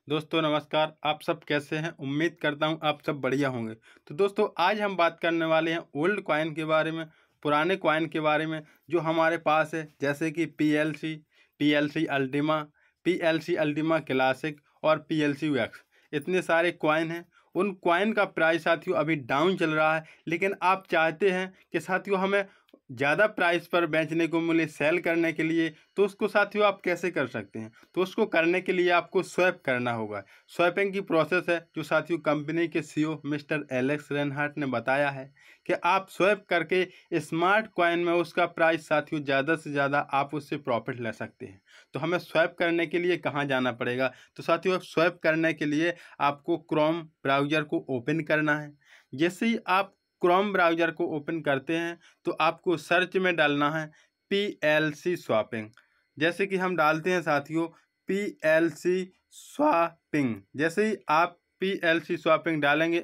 दोस्तों नमस्कार। आप सब कैसे हैं? उम्मीद करता हूं आप सब बढ़िया होंगे। तो दोस्तों आज हम बात करने वाले हैं ओल्ड कॉइन के बारे में, पुराने कॉइन के बारे में जो हमारे पास है, जैसे कि PLC Ultima, PLC Ultima classic और पीएलसी वैक्स। इतने सारे कॉइन हैं। उन कॉइन का प्राइस साथियों अभी डाउन चल रहा है, लेकिन आप चाहते हैं कि साथियों हमें ज़्यादा प्राइस पर बेचने को मिले, सेल करने के लिए, तो उसको साथियों आप कैसे कर सकते हैं? तो उसको करने के लिए आपको स्वैप करना होगा। स्वैपिंग की प्रोसेस है जो साथियों कंपनी के सीईओ मिस्टर एलेक्स रेनहार्ट ने बताया है कि आप स्वैप करके स्मार्ट कॉइन में उसका प्राइस साथियों ज़्यादा से ज़्यादा आप उससे प्रॉफिट ले सकते हैं। तो हमें स्वैप करने के लिए कहाँ जाना पड़ेगा? तो साथियों स्वैप करने के लिए आपको क्रोम ब्राउज़र को ओपन करना है। जैसे ही आप क्रोम ब्राउज़र को ओपन करते हैं तो आपको सर्च में डालना है पीएलसी स्वैपिंग। जैसे कि हम डालते हैं साथियों पीएलसी स्वैपिंग। जैसे ही आप पीएलसी स्वैपिंग डालेंगे,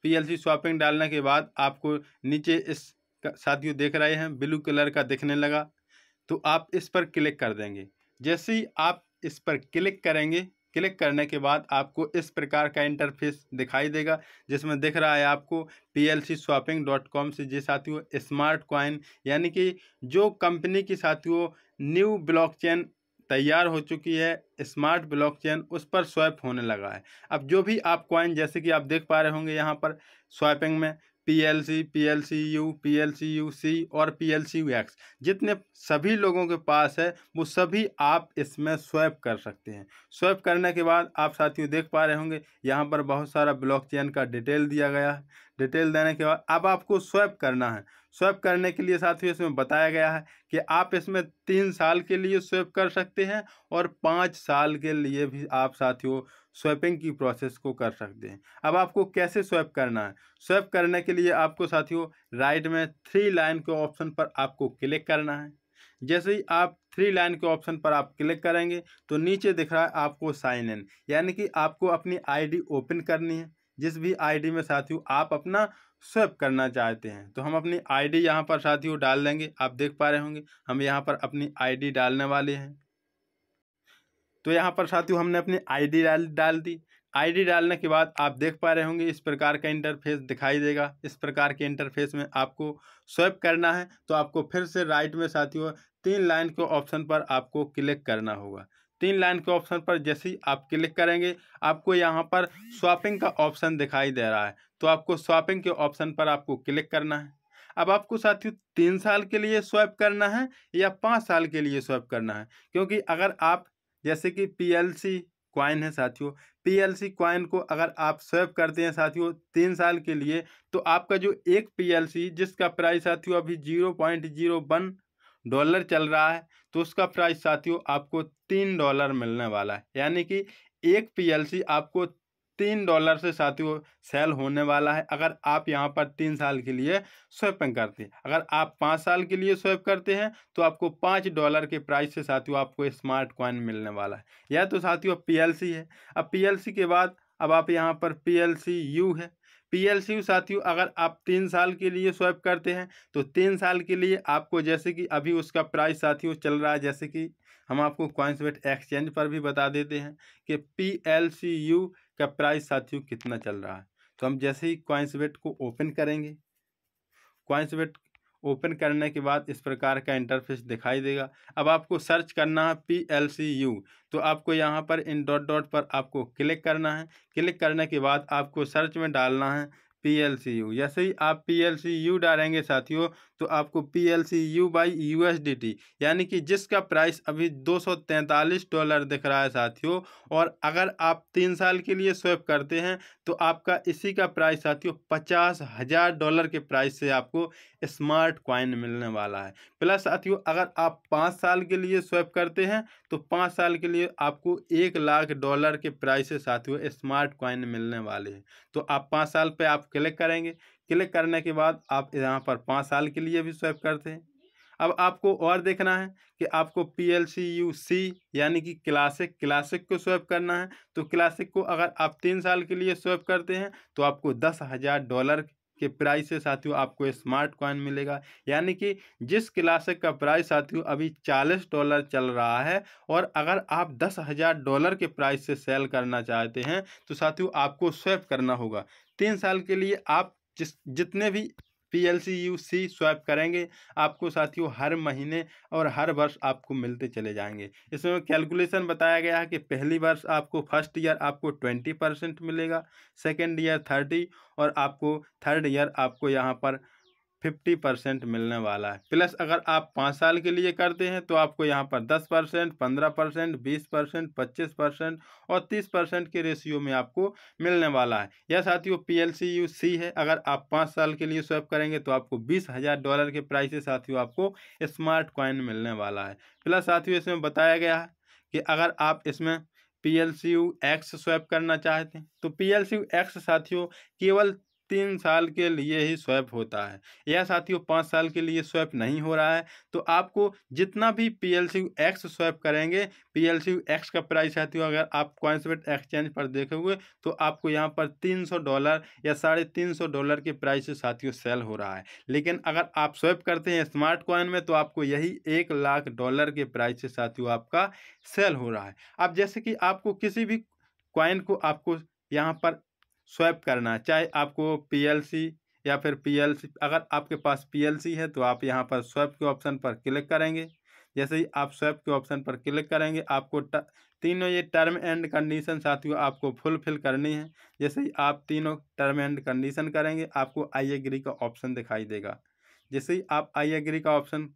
पीएलसी स्वैपिंग डालने के बाद आपको नीचे इस साथियों देख रहे हैं ब्लू कलर का दिखने लगा, तो आप इस पर क्लिक कर देंगे। जैसे ही आप इस पर क्लिक करेंगे, क्लिक करने के बाद आपको इस प्रकार का इंटरफेस दिखाई देगा, जिसमें दिख रहा है आपको PLCswapping.com से जी साथियों स्मार्ट कॉइन, यानी कि जो कंपनी की साथियों न्यू ब्लॉकचेन तैयार हो चुकी है, स्मार्ट ब्लॉकचेन, उस पर स्वैप होने लगा है। अब जो भी आप कॉइन, जैसे कि आप देख पा रहे होंगे यहाँ पर स्वैपिंग में PLC, PLCU, PLCUC और PLCVX, जितने सभी लोगों के पास है वो सभी आप इसमें स्वैप कर सकते हैं। स्वैप करने के बाद आप साथियों देख पा रहे होंगे यहाँ पर बहुत सारा ब्लॉकचेन का डिटेल दिया गया है। डिटेल देने के बाद अब आपको स्वैप करना है। स्वैप करने के लिए साथियों इसमें बताया गया है कि आप इसमें 3 साल के लिए स्वैप कर सकते हैं और 5 साल के लिए भी आप साथियों स्वैपिंग की प्रोसेस को कर सकते हैं। अब आपको कैसे स्वैप करना है? स्वैप करने के लिए आपको साथियों राइट में 3 लाइन के ऑप्शन पर आपको क्लिक करना है। जैसे ही आप 3 लाइन के ऑप्शन पर आप क्लिक करेंगे तो नीचे दिख रहा है आपको साइन इन, यानी कि आपको अपनी आईडी ओपन करनी है। जिस भी आईडी में साथियों आप अपना स्वैप करना चाहते हैं, तो हम अपनी आईडी यहाँ पर साथियों डाल देंगे। आप देख पा रहे होंगे हम यहाँ पर अपनी आईडी डालने वाले हैं। तो यहाँ पर साथियों हमने अपनी आईडी डाल दी। आईडी डालने के बाद आप देख पा रहे होंगे इस प्रकार का इंटरफेस दिखाई देगा। इस प्रकार के इंटरफेस में आपको स्वैप करना है, तो आपको फिर से राइट में साथियों 3 लाइन के ऑप्शन पर आपको क्लिक करना होगा। 3 लाइन के ऑप्शन पर जैसे ही आप क्लिक करेंगे आपको यहाँ पर स्वैपिंग का ऑप्शन दिखाई दे रहा है, तो आपको स्वैपिंग के ऑप्शन पर आपको क्लिक करना है। अब आपको साथियों 3 साल के लिए स्वैप करना है या 5 साल के लिए स्वैप करना है, क्योंकि अगर आप, जैसे कि पीएलसी कॉइन है साथियों, पीएलसी कॉइन को अगर आप स्वैप करते हैं साथियों 3 साल के लिए, तो आपका जो एक पीएलसी जिसका प्राइस साथियों अभी $0.01 चल रहा है, तो उसका प्राइस साथियों आपको $3 मिलने वाला है। यानी कि एक पीएलसी आपको $3 से साथियों सेल होने वाला है अगर आप यहाँ पर 3 साल के लिए स्वैपिंग करते हैं। अगर आप 5 साल के लिए स्वैप करते हैं तो आपको $5 के प्राइस से साथियों आपको स्मार्ट कॉइन मिलने वाला है। यह तो साथियों पीएलसी है। अब पीएलसी के बाद अब आप यहाँ पर PLCU है। PLCU साथियों अगर आप 3 साल के लिए स्वैप करते हैं तो 3 साल के लिए आपको, जैसे कि अभी उसका प्राइस साथियों चल रहा है, जैसे कि हम आपको कॉइन्सबेट एक्सचेंज पर भी बता देते हैं कि PLCU का प्राइस साथियों कितना चल रहा है। तो हम जैसे ही कॉइन्सबेट को ओपन करेंगे, कॉइन्सबेट ओपन करने के बाद इस प्रकार का इंटरफेस दिखाई देगा। अब आपको सर्च करना है PLCU, तो आपको यहाँ पर इन डॉट डॉट पर आपको क्लिक करना है। क्लिक करने के बाद आपको सर्च में डालना है PLCU। जैसे ही आप PLCU डालेंगे साथियों तो आपको PLCU/USDT, यानी कि जिसका प्राइस अभी $243 दिख रहा है साथियों, और अगर आप 3 साल के लिए स्वैप करते हैं तो आपका इसी का प्राइस साथियों $50,000 के प्राइस से आपको स्मार्ट कॉइन मिलने वाला है। प्लस साथियों अगर आप 5 साल के लिए स्वैप करते हैं तो 5 साल के लिए आपको $1,00,000 के प्राइस से साथियों स्मार्ट कॉइन मिलने वाले हैं। तो आप 5 साल पे आप क्लिक करेंगे। क्लिक करने के बाद आप यहाँ पर 5 साल के लिए भी स्वैप करते हैं। अब आपको और देखना है कि आपको PLCUC यानी कि क्लासिक को स्वैप करना है। तो क्लासिक को अगर आप 3 साल के लिए स्वैप करते हैं तो आपको $10,000 के प्राइस से साथियों आपको स्मार्ट कॉइन मिलेगा। यानी कि जिस क्लासिक का प्राइस साथियों अभी $40 चल रहा है, और अगर आप $10,000 के प्राइस से सेल करना चाहते हैं तो साथियों आपको स्वैप करना होगा। 3 साल के लिए आप जितने भी PLCUC स्वैप करेंगे आपको साथियों हर महीने और हर वर्ष आपको मिलते चले जाएंगे। इसमें कैलकुलेशन बताया गया है कि पहली वर्ष आपको फर्स्ट ईयर आपको 20% मिलेगा, सेकेंड ईयर 30, और आपको थर्ड ईयर आपको यहाँ पर 50% मिलने वाला है। प्लस अगर आप 5 साल के लिए करते हैं तो आपको यहाँ पर 10%, 15%, 20%, 25% और 30% के रेशियो में आपको मिलने वाला है। यह साथियों PLCUC है। अगर आप 5 साल के लिए स्वैप करेंगे तो आपको $20,000 के प्राइस से साथियों आपको स्मार्ट कॉइन मिलने वाला है। प्लस साथियों इसमें बताया गया है कि अगर आप इसमें PLCUX स्वैप करना चाहते हैं तो PLCUX साथियों केवल 3 साल के लिए ही स्वैप होता है। यह साथियों 5 साल के लिए स्वैप नहीं हो रहा है। तो आपको जितना भी PLCUX स्वैप करेंगे, PLCUX का प्राइस साथियों अगर आप कॉइन्सबेट एक्सचेंज पर देखोगे तो आपको यहाँ पर $300 या $350 के प्राइस से साथियों सेल हो रहा है। लेकिन अगर आप स्वैप करते हैं स्मार्ट कॉइन में तो आपको यही $1,00,000 के प्राइस से साथियों आपका सेल हो रहा है। अब जैसे कि आपको किसी भी कॉइन को आपको यहाँ पर स्वैप करना है, चाहे आपको PLC या फिर PLC, अगर आपके पास PLC है तो आप यहाँ पर स्वैप के ऑप्शन पर क्लिक करेंगे। जैसे ही आप स्वैप के ऑप्शन पर क्लिक करेंगे आपको तीनों ये टर्म एंड कंडीशन साथियों आपको फुलफिल करनी है। जैसे ही आप तीनों टर्म एंड कंडीशन करेंगे आपको आई एग्री का ऑप्शन दिखाई देगा। जैसे ही आप आई एग्री का ऑप्शन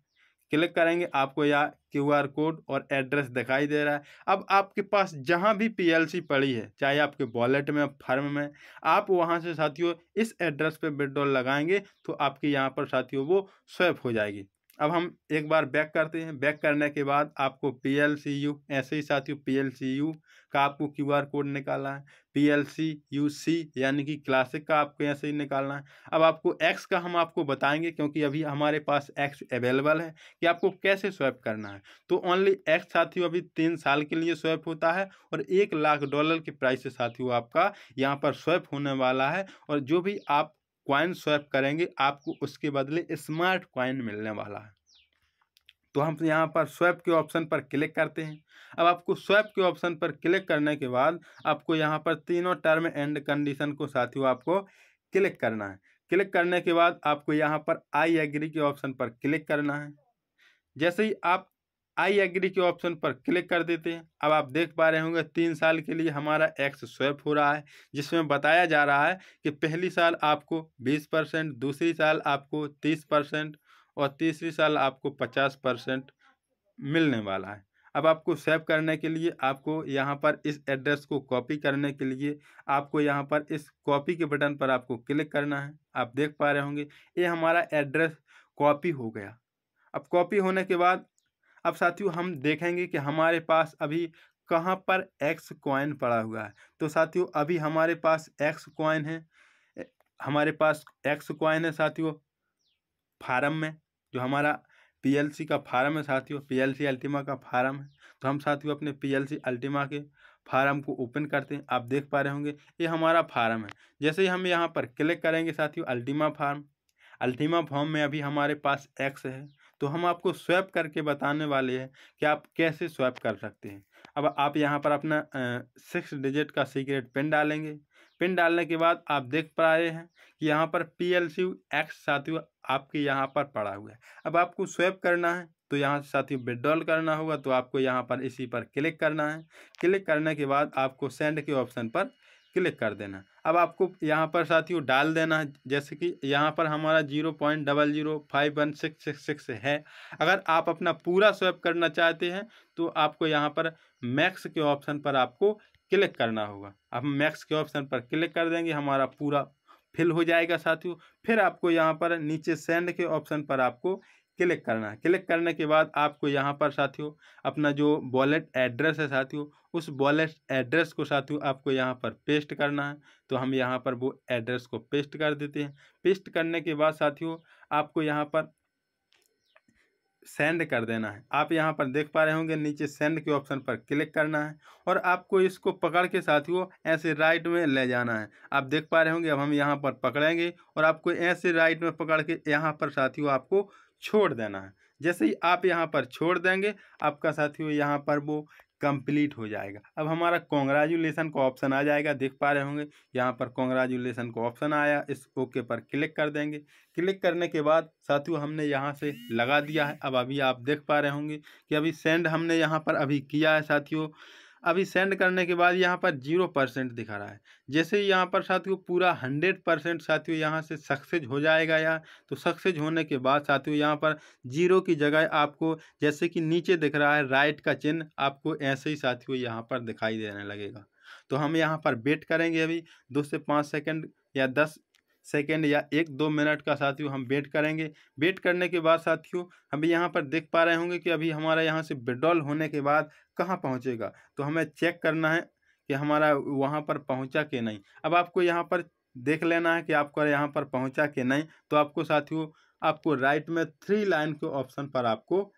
क्लिक करेंगे आपको यहाँ QR कोड और एड्रेस दिखाई दे रहा है। अब आपके पास जहाँ भी PLC पड़ी है, चाहे आपके वॉलेट में, फर्म में, आप वहाँ से साथियों इस एड्रेस पे विड्रॉल लगाएंगे तो आपके यहाँ पर साथियों वो स्वैप हो जाएगी। अब हम एक बार बैक करते हैं। बैक करने के बाद आपको PLCU, ऐसे ही साथियों PLCU का आपको QR कोड निकालना है, PLCUC यानी कि क्लासिक का आपको ऐसे ही निकालना है। अब आपको X का हम आपको बताएंगे क्योंकि अभी हमारे पास X अवेलेबल है कि आपको कैसे स्वैप करना है। तो ओनली X साथियों अभी 3 साल के लिए स्वैप होता है और $1,00,000 के प्राइस से साथियों आपका यहाँ पर स्वैप होने वाला है। और जो भी आप कॉइन स्वैप करेंगे आपको उसके बदले स्मार्ट कॉइन मिलने वाला है। तो हम यहाँ पर स्वैप के ऑप्शन पर क्लिक करते हैं। अब आपको स्वैप के ऑप्शन पर क्लिक करने के बाद आपको यहाँ पर तीनों टर्म एंड कंडीशन को साथियों आपको क्लिक करना है। क्लिक करने के बाद आपको यहाँ पर आई एग्री के ऑप्शन पर क्लिक करना है। जैसे ही आप आई एग्री के ऑप्शन पर क्लिक कर देते हैं, अब आप देख पा रहे होंगे 3 साल के लिए हमारा X स्वैप हो रहा है, जिसमें बताया जा रहा है कि पहली साल आपको 20%, दूसरी साल आपको 30% और तीसरी साल आपको 50% मिलने वाला है। अब आपको सेव करने के लिए आपको यहाँ पर इस एड्रेस को कॉपी करने के लिए आपको यहाँ पर इस कॉपी के बटन पर आपको क्लिक करना है। आप देख पा रहे होंगे ये हमारा एड्रेस कॉपी हो गया। अब कॉपी होने के बाद अब साथियों हम देखेंगे कि हमारे पास अभी कहाँ पर X कॉइन पड़ा हुआ है। तो साथियों अभी हमारे पास X कॉइन है, हमारे पास X कॉइन है साथियों फार्म में, जो हमारा PLC का फार्म है साथियों, PLC अल्टीमा का फार्म है। तो हम साथियों अपने PLC अल्टीमा के फार्म को ओपन करते हैं। आप देख पा रहे होंगे ये हमारा फार्म है। जैसे ही हम यहाँ पर क्लिक करेंगे साथियों अल्टीमा फॉर्म में अभी हमारे पास X है। तो हम आपको स्वैप करके बताने वाले हैं कि आप कैसे स्वैप कर सकते हैं। अब आप यहाँ पर अपना 6 डिजिट का सीक्रेट पिन डालेंगे। पिन डालने के बाद आप देख पा रहे हैं कि यहाँ पर PLCUX साथियों आपके यहाँ पर पड़ा हुआ है। अब आपको स्वैप करना है तो यहाँ से साथियों विड्रॉल करना होगा, तो आपको यहाँ पर इसी पर क्लिक करना है। क्लिक करने के बाद आपको सेंड के ऑप्शन पर क्लिक कर देना। अब आपको यहाँ पर साथियों डाल देना है, जैसे कि यहाँ पर हमारा 0.005166 है। अगर आप अपना पूरा स्वैप करना चाहते हैं तो आपको यहाँ पर मैक्स के ऑप्शन पर आपको क्लिक करना होगा। अब मैक्स के ऑप्शन पर क्लिक कर देंगे, हमारा पूरा फिल हो जाएगा साथियों। फिर आपको यहाँ पर नीचे सेंड के ऑप्शन पर आपको क्लिक करना है। क्लिक करने के बाद आपको यहाँ पर साथियों अपना जो वॉलेट एड्रेस है साथियों, उस वॉलेट एड्रेस को साथियों आपको यहाँ पर पेस्ट करना है। तो हम यहाँ पर वो एड्रेस को पेस्ट कर देते हैं। पेस्ट करने के बाद साथियों आपको यहाँ पर सेंड कर देना है। आप यहाँ पर देख पा रहे होंगे नीचे सेंड के ऑप्शन पर क्लिक करना है और आपको इसको पकड़ के साथियों ऐसे राइट में ले जाना है। आप देख पा रहे होंगे अब हम यहाँ पर पकड़ेंगे और आपको ऐसे राइट में पकड़ के यहाँ पर साथियों आपको छोड़ देना है। जैसे ही आप यहाँ पर छोड़ देंगे आपका साथियों यहाँ पर वो कंप्लीट हो जाएगा। अब हमारा कॉन्ग्रेचुलेसन का ऑप्शन आ जाएगा, देख पा रहे होंगे यहाँ पर कॉन्ग्रेचुलेसन का ऑप्शन आया, इस ओके पर क्लिक कर देंगे। क्लिक करने के बाद साथियों हमने यहाँ से लगा दिया है। अब अभी आप देख पा रहे होंगे कि अभी सेंड हमने यहाँ पर अभी किया है साथियों। अभी सेंड करने के बाद यहाँ पर 0% दिखा रहा है। जैसे ही यहाँ पर साथियों पूरा 100% साथियों यहाँ से सक्सेस हो जाएगा या तो सक्सेस होने के बाद साथियों यहाँ पर 0 की जगह आपको जैसे कि नीचे दिख रहा है राइट का चिन्ह, आपको ऐसे ही साथियों यहाँ पर दिखाई देने लगेगा। तो हम यहाँ पर वेट करेंगे अभी 2 से 5 सेकंड या 10 सेकेंड या 1-2 मिनट का साथियों हम वेट करेंगे। वेट करने के बाद साथियों अभी यहाँ पर देख पा रहे होंगे कि अभी हमारा यहाँ से विड्रॉल होने के बाद कहाँ पहुँचेगा। तो हमें चेक करना है कि हमारा वहाँ पर पहुँचा कि नहीं। अब आपको यहाँ पर देख लेना है कि आपका यहाँ पर पहुँचा कि नहीं। तो आपको साथियों आपको राइट में 3 लाइन के ऑप्शन पर आपको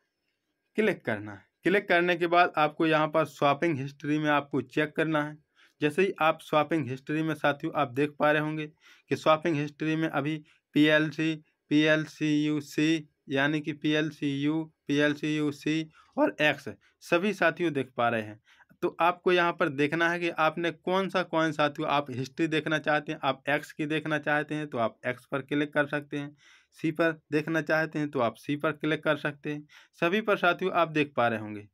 क्लिक करना है। क्लिक करने के बाद आपको यहाँ पर शॉपिंग हिस्ट्री में आपको चेक करना है। जैसे ही आप शॉपिंग हिस्ट्री में साथियों आप देख पा रहे होंगे कि शॉपिंग हिस्ट्री में अभी PLCUC यानी कि PLCUC और X सभी साथियों देख पा रहे हैं। तो आपको यहाँ पर देखना है कि आपने कौन सा कॉइन साथियों आप हिस्ट्री देखना चाहते हैं। आप X की देखना चाहते हैं तो आप X पर क्लिक कर सकते हैं। सी पर देखना चाहते हैं तो आप सी पर क्लिक कर सकते हैं। सभी पर साथियों आप देख पा रहे होंगे।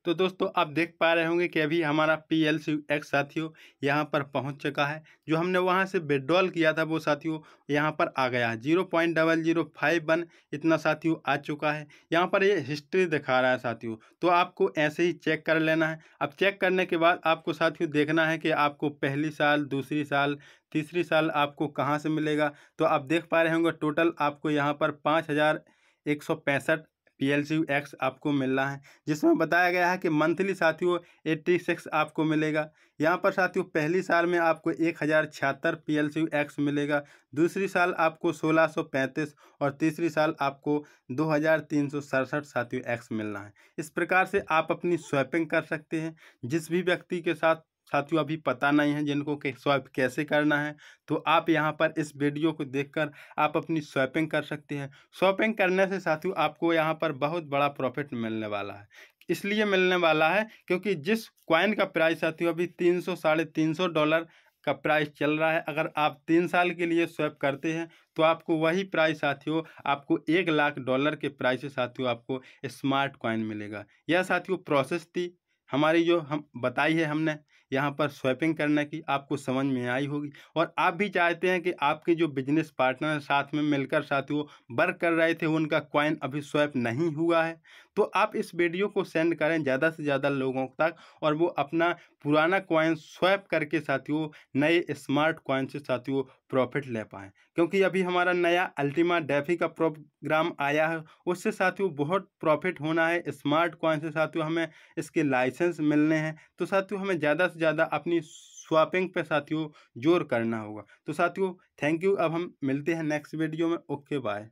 तो दोस्तों आप देख पा रहे होंगे कि अभी हमारा PLCX साथियों यहाँ पर पहुँच चुका है। जो हमने वहाँ से विड्रॉल किया था वो साथियों यहाँ पर आ गया है। 0.0051 इतना साथियों आ चुका है। यहाँ पर ये हिस्ट्री दिखा रहा है साथियों। तो आपको ऐसे ही चेक कर लेना है। अब चेक करने के बाद आपको साथियों देखना है कि आपको पहली साल, दूसरी साल, तीसरी साल आपको कहाँ से मिलेगा। तो आप देख पा रहे होंगे टोटल आपको यहाँ पर 5165 PLCX आपको मिल रहा है, जिसमें बताया गया है कि मंथली साथियों 86 आपको मिलेगा। यहाँ पर साथियों पहली साल में आपको 1076 PLCX मिलेगा, दूसरी साल आपको 1635 और तीसरी साल आपको 2367 साथियों X मिल रहा है। इस प्रकार से आप अपनी स्वैपिंग कर सकते हैं। जिस भी व्यक्ति के साथ साथियों अभी पता नहीं है जिनको कि स्वैप कैसे करना है, तो आप यहाँ पर इस वीडियो को देखकर आप अपनी स्वैपिंग कर सकते हैं। स्वैपिंग करने से साथियों आपको यहाँ पर बहुत बड़ा प्रॉफिट मिलने वाला है। इसलिए मिलने वाला है क्योंकि जिस कॉइन का प्राइस साथियों अभी 300 साढ़े $300 का प्राइस चल रहा है, अगर आप 3 साल के लिए स्वैप करते हैं तो आपको वही प्राइस साथियों आपको $1,00,000 के प्राइस से साथियों आपको स्मार्ट कॉइन मिलेगा। यह साथियों प्रोसेस थी हमारी जो हम बताई है हमने यहाँ पर स्वैपिंग करने की, आपको समझ में आई होगी। और आप भी चाहते हैं कि आपके जो बिजनेस पार्टनर साथ में मिलकर साथियों वर्क कर रहे थे उनका कॉइन अभी स्वैप नहीं हुआ है, तो आप इस वीडियो को सेंड करें ज़्यादा से ज़्यादा लोगों तक और वो अपना पुराना कॉइन स्वैप करके साथियों नए स्मार्ट कॉइन से साथियों प्रॉफिट ले पाएँ। क्योंकि अभी हमारा नया अल्टीमा डेफी का प्रोग्राम आया है, उससे साथियों बहुत प्रॉफिट होना है। स्मार्ट कॉइन से साथियों हमें इसके लाइसेंस मिलने हैं। तो साथियों हमें ज़्यादा से ज़्यादा अपनी स्वैपिंग पे साथियों जोर करना होगा। तो साथियों थैंक यू। अब हम मिलते हैं नेक्स्ट वीडियो में। Okay bye.